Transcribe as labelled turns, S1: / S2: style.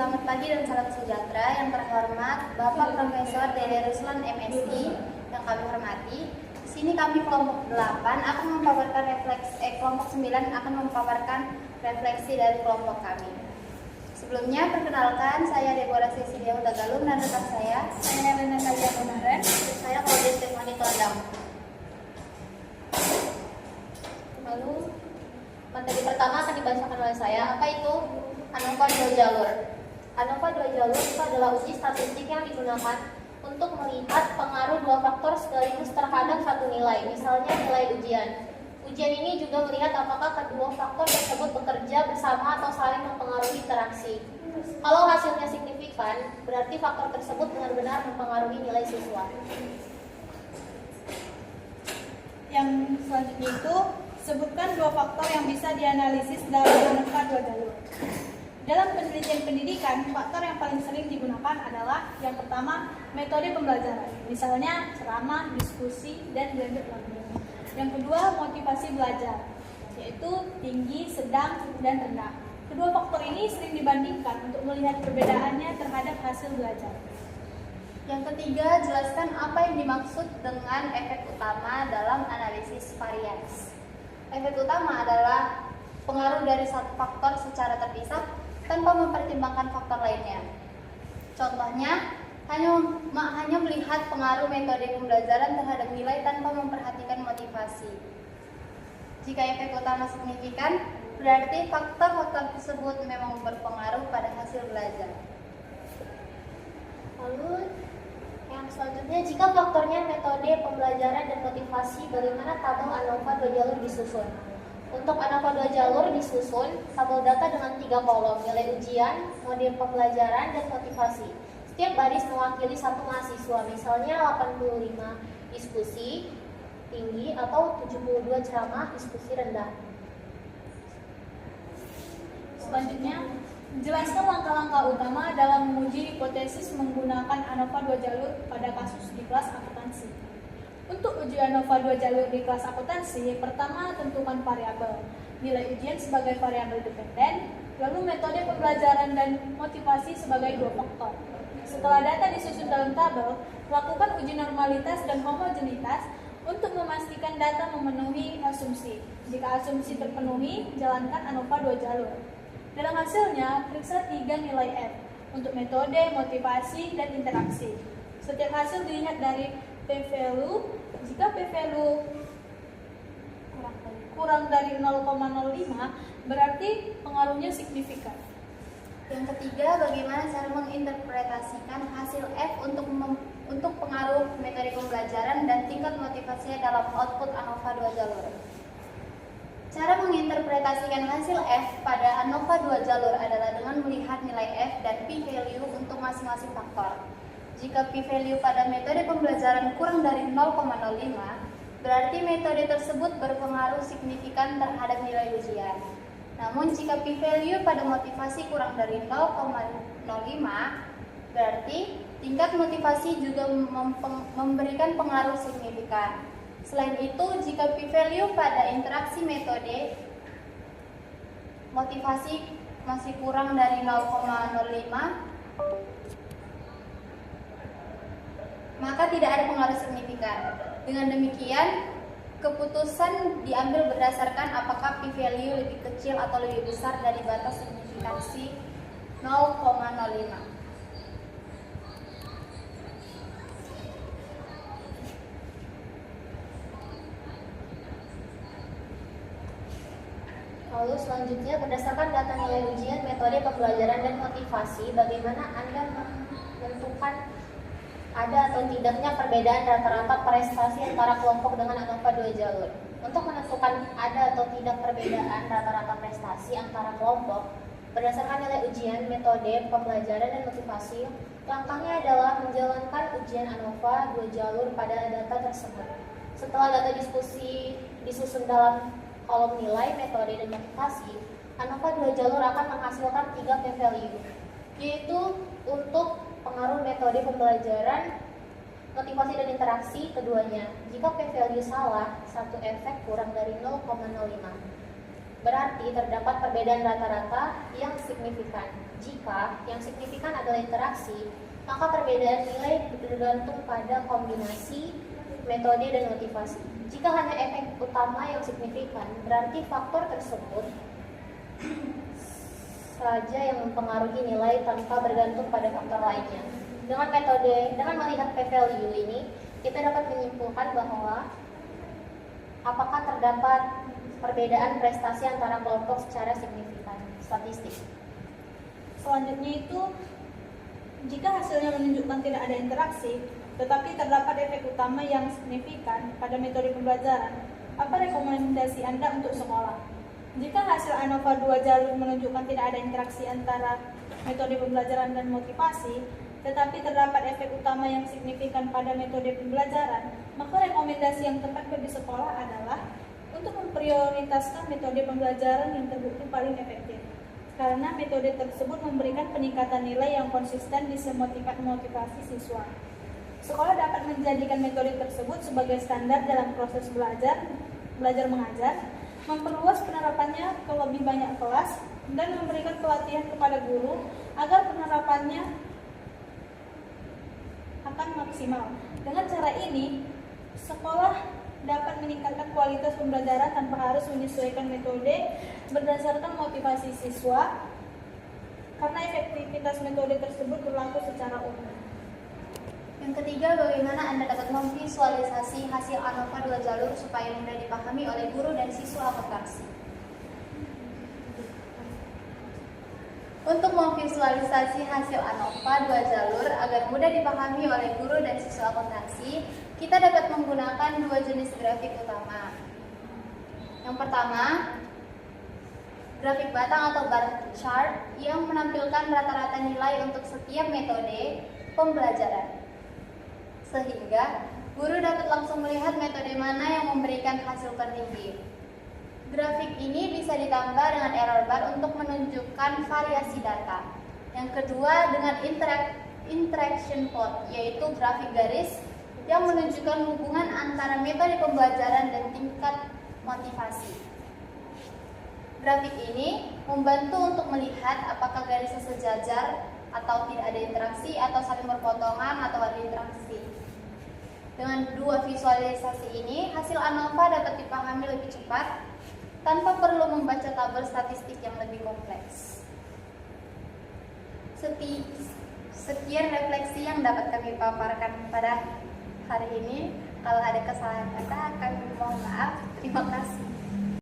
S1: Selamat pagi dan salam sejahtera. Yang terhormat Bapak Profesor Dede Ruslan MSI yang kami hormati. Di sini kami kelompok 8 akan memaparkan kelompok 9 akan memaparkan refleksi dari kelompok kami. Sebelumnya perkenalkan, saya Deborah Cecilia Huta Galung dan rekan saya
S2: Helena Talia Bonaren.
S1: Saya Claudia Stefani Tondam.
S2: Lalu materi pertama akan dibacakan oleh saya. Apa itu ANOVA 2 jalur? ANOVA 2 jalur itu adalah uji statistik yang digunakan untuk melihat pengaruh dua faktor sekaligus terhadap satu nilai, misalnya nilai ujian. Ujian ini juga melihat apakah kedua faktor tersebut bekerja bersama atau saling mempengaruhi interaksi. Kalau hasilnya signifikan, berarti faktor tersebut benar-benar mempengaruhi nilai siswa.
S3: Yang selanjutnya itu, sebutkan dua faktor yang bisa dianalisis dalam ANOVA 2 jalur. Dalam penelitian pendidikan, faktor yang paling sering digunakan adalah yang pertama, metode pembelajaran, misalnya ceramah, diskusi, dan blended learning. Yang kedua, motivasi belajar, yaitu tinggi, sedang, dan rendah. Kedua faktor ini sering dibandingkan untuk melihat perbedaannya terhadap hasil belajar.
S1: Yang ketiga, jelaskan apa yang dimaksud dengan efek utama dalam analisis varians. Efek utama adalah pengaruh dari satu faktor secara terpisah tanpa mempertimbangkan faktor lainnya. Contohnya, hanya melihat pengaruh metode pembelajaran terhadap nilai tanpa memperhatikan motivasi. Jika efek utama signifikan, berarti faktor-faktor tersebut memang berpengaruh pada hasil belajar.
S2: Lalu yang selanjutnya, jika faktornya metode pembelajaran dan motivasi, bagaimana tabel ANOVA 2 jalur disusun? Untuk ANOVA 2 jalur disusun tabel data dengan 3 kolom, nilai ujian, mode pembelajaran, dan motivasi. Setiap baris mewakili satu mahasiswa, misalnya 85 diskusi tinggi atau 72 ceramah diskusi rendah.
S3: Selanjutnya, jelaskan langkah-langkah utama dalam menguji hipotesis menggunakan ANOVA 2 jalur pada kasus di kelas akuntansi. Untuk uji ANOVA 2 jalur di kelas akuntansi, pertama tentukan variabel, nilai ujian sebagai variabel dependen, lalu metode pembelajaran dan motivasi sebagai dua faktor. Setelah data disusun dalam tabel, lakukan uji normalitas dan homogenitas untuk memastikan data memenuhi asumsi. Jika asumsi terpenuhi, jalankan ANOVA 2 jalur. Dalam hasilnya, periksa 3 nilai F untuk metode, motivasi, dan interaksi. Setiap hasil dilihat dari p-value. Jika p-value kurang dari 0,05, berarti pengaruhnya signifikan.
S1: Yang ketiga, bagaimana cara menginterpretasikan hasil F untuk pengaruh metode pembelajaran dan tingkat motivasinya dalam output ANOVA 2 jalur. Cara menginterpretasikan hasil F pada ANOVA 2 jalur adalah dengan melihat nilai F dan p-value untuk masing-masing faktor. Jika p-value pada metode pembelajaran kurang dari 0,05, berarti metode tersebut berpengaruh signifikan terhadap nilai ujian. Namun jika p-value pada motivasi kurang dari 0,05, berarti tingkat motivasi juga memberikan pengaruh signifikan. Selain itu, jika p-value pada interaksi metode motivasi masih kurang dari 0,05, maka tidak ada pengaruh signifikan. Dengan demikian, keputusan diambil berdasarkan apakah p-value lebih kecil atau lebih besar dari batas signifikansi 0,05.
S2: Lalu selanjutnya, berdasarkan data nilai ujian, metode pembelajaran, dan motivasi, bagaimana Anda menentukan ada atau tidaknya perbedaan rata-rata prestasi antara kelompok dengan ANOVA 2 jalur. Untuk menentukan ada atau tidak perbedaan rata-rata prestasi antara kelompok berdasarkan nilai ujian, metode pembelajaran, dan motivasi, langkahnya adalah menjalankan ujian ANOVA 2 jalur pada data tersebut. Setelah data diskusi disusun dalam kolom nilai, metode, dan motivasi, ANOVA 2 jalur akan menghasilkan 3 p-value, yaitu untuk pengaruh metode pembelajaran, motivasi, dan interaksi keduanya. Jika p-value salah, satu efek kurang dari 0,05. Berarti terdapat perbedaan rata-rata yang signifikan. Jika yang signifikan adalah interaksi, maka perbedaan nilai bergantung pada kombinasi metode dan motivasi. Jika hanya efek utama yang signifikan, berarti faktor tersebut saja yang mempengaruhi nilai tanpa bergantung pada faktor lainnya. Dengan melihat p-value ini, kita dapat menyimpulkan bahwa apakah terdapat perbedaan prestasi antara kelompok secara signifikan. Statistik.
S3: Selanjutnya itu, jika hasilnya menunjukkan tidak ada interaksi, tetapi terdapat efek utama yang signifikan pada metode pembelajaran, apa rekomendasi Anda untuk sekolah? Jika hasil ANOVA 2 jalur menunjukkan tidak ada interaksi antara metode pembelajaran dan motivasi, tetapi terdapat efek utama yang signifikan pada metode pembelajaran, maka rekomendasi yang tepat bagi sekolah adalah untuk memprioritaskan metode pembelajaran yang terbukti paling efektif, karena metode tersebut memberikan peningkatan nilai yang konsisten di semua tingkat motivasi siswa. Sekolah dapat menjadikan metode tersebut sebagai standar dalam proses belajar mengajar, memperluas penerapannya ke lebih banyak kelas, dan memberikan pelatihan kepada guru agar penerapannya akan maksimal. Dengan cara ini, sekolah dapat meningkatkan kualitas pembelajaran tanpa harus menyesuaikan metode berdasarkan motivasi siswa, karena efektivitas metode tersebut berlaku secara umum.
S1: Yang ketiga, bagaimana Anda dapat memvisualisasi hasil ANOVA 2 jalur supaya mudah dipahami oleh guru dan siswa akuntansi. Untuk memvisualisasi hasil ANOVA 2 jalur agar mudah dipahami oleh guru dan siswa akuntansi, kita dapat menggunakan dua jenis grafik utama. Yang pertama, grafik batang atau bar chart yang menampilkan rata-rata nilai untuk setiap metode pembelajaran, sehingga guru dapat langsung melihat metode mana yang memberikan hasil tertinggi. Grafik ini bisa ditambah dengan error bar untuk menunjukkan variasi data. Yang kedua, dengan interaction plot, yaitu grafik garis yang menunjukkan hubungan antara metode pembelajaran dan tingkat motivasi. Grafik ini membantu untuk melihat apakah garisnya sejajar atau tidak ada interaksi, atau saling berpotongan atau ada interaksi. Dengan dua visualisasi ini, hasil ANOVA dapat dipahami lebih cepat tanpa perlu membaca tabel statistik yang lebih kompleks. Sekian refleksi yang dapat kami paparkan pada hari ini. Kalau ada kesalahan kata, kami mohon maaf. Terima kasih.